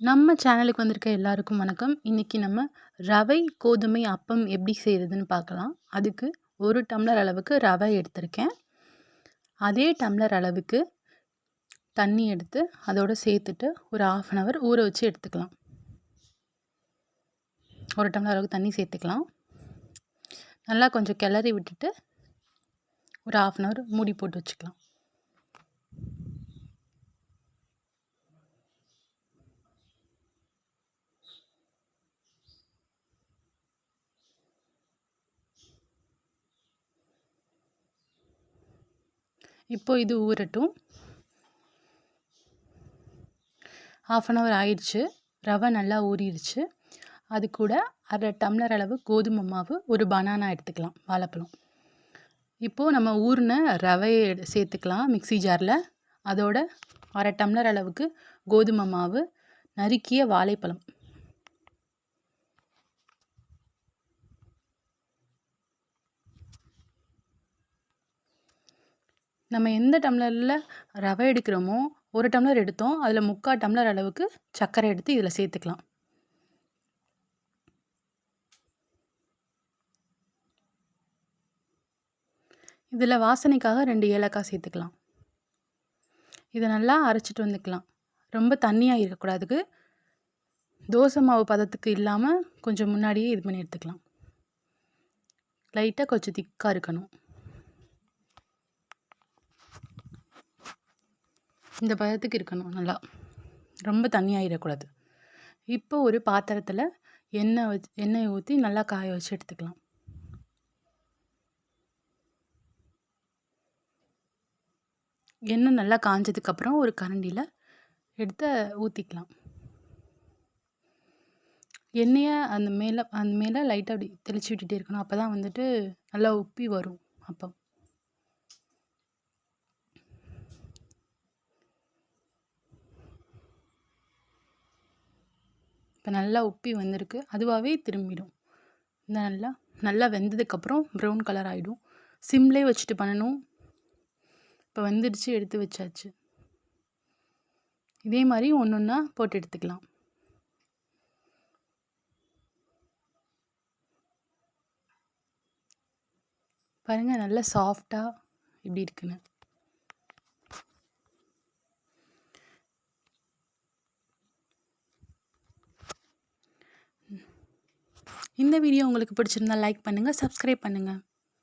நம்ம சேனலுக்கு வந்திருக்க எல்லாருக்கும் வணக்கம். இன்னைக்கு நம்ம ரவை கோதுமை அப்பம் எப்படி செய்றதுன்னு பார்க்கலாம். அதுக்கு 1 டம்ளர் அளவுக்கு ரவை எடுத்திருக்கேன். அதே டம்ளர் அளவுக்கு தண்ணி எடுத்து அதோட சேர்த்துட்டு ஒரு 1/2 அன் ஹவர் ஊற வச்சு எடுத்துக்கலாம். 1 டம்ளர் அளவுக்கு தண்ணி சேர்த்துக்கலாம். நல்லா கொஞ்சம் கிளறி விட்டுட்டு ஒரு 1/2 அன் ஹவர் மூடி போட்டு வச்சுக்கலாம். இப்போ இது ஊறட்டும். 1/2 அன் ஹவர் ஆயிடுச்சு. ரவை நல்லா ஊறிடுச்சு. அது கூட 1/2 டம்ளர் அளவு கோதுமை மாவு, ஒரு பனானா எடுத்துக்கலாம், வாழைப்பழம். இப்போது நம்ம ஊறின ரவையை சேர்த்துக்கலாம் மிக்ஸி ஜாரில். அதோட 1/2 டம்ளர் அளவுக்கு கோதுமை மாவு, நறுக்கிய வாழைப்பழம். நம்ம எந்த டம்ளரில் ரவை எடுக்கிறோமோ 1 டம்ளர் எடுத்தோம், அதில் 3/4 டம்ளர் அளவுக்கு சர்க்கரை எடுத்து இதில் சேர்த்துக்கலாம். இதில் வாசனைக்காக 2 ஏலக்காய் சேர்த்துக்கலாம். இதை நல்லா அரைச்சிட்டு வந்துக்கலாம். ரொம்ப தண்ணியாக இருக்கக்கூடாதுக்கு, தோசை மாவு பதத்துக்கு இல்லாமல் கொஞ்சம் முன்னாடியே இது பண்ணி எடுத்துக்கலாம். லைட்டாக கொஞ்சம் திக்காக இருக்கணும். இந்த பதத்துக்கு இருக்கணும் நல்லா, ரொம்ப தண்ணியாகிடக்கூடாது. இப்போ ஒரு பாத்திரத்தில் எண்ணெய் ஊற்றி நல்லா காய வச்சு எடுத்துக்கலாம். எண்ணெய் நல்லா காஞ்சதுக்கப்புறம் ஒரு கரண்டியில் எடுத்து ஊற்றிக்கலாம். எண்ணெயை அந்த மேலே லைட்டாக அப்படி தெளித்து விட்டுட்டே இருக்கணும். அப்போ தான் வந்துட்டு நல்லா உப்பி வரும் அப்பம். இப்போ நல்லா உப்பி வந்திருக்கு. அதுவாகவே திரும்பிடும். நல்லா வெந்ததுக்கப்புறம் ப்ரௌன் கலர் ஆகிடும். சிம்லேயே வச்சுட்டு பண்ணணும். இப்போ வந்துடுச்சு, எடுத்து வச்சாச்சு. இதே மாதிரி ஒன்று ஒன்றா போட்டு எடுத்துக்கலாம். பாருங்கள் நல்லா சாஃப்டாக எப்படி இருக்குன்னு. இந்த வீடியோ உங்களுக்கு பிடிச்சிருந்தா லைக் பண்ணுங்கள், சப்ஸ்கிரைப் பண்ணுங்கள்.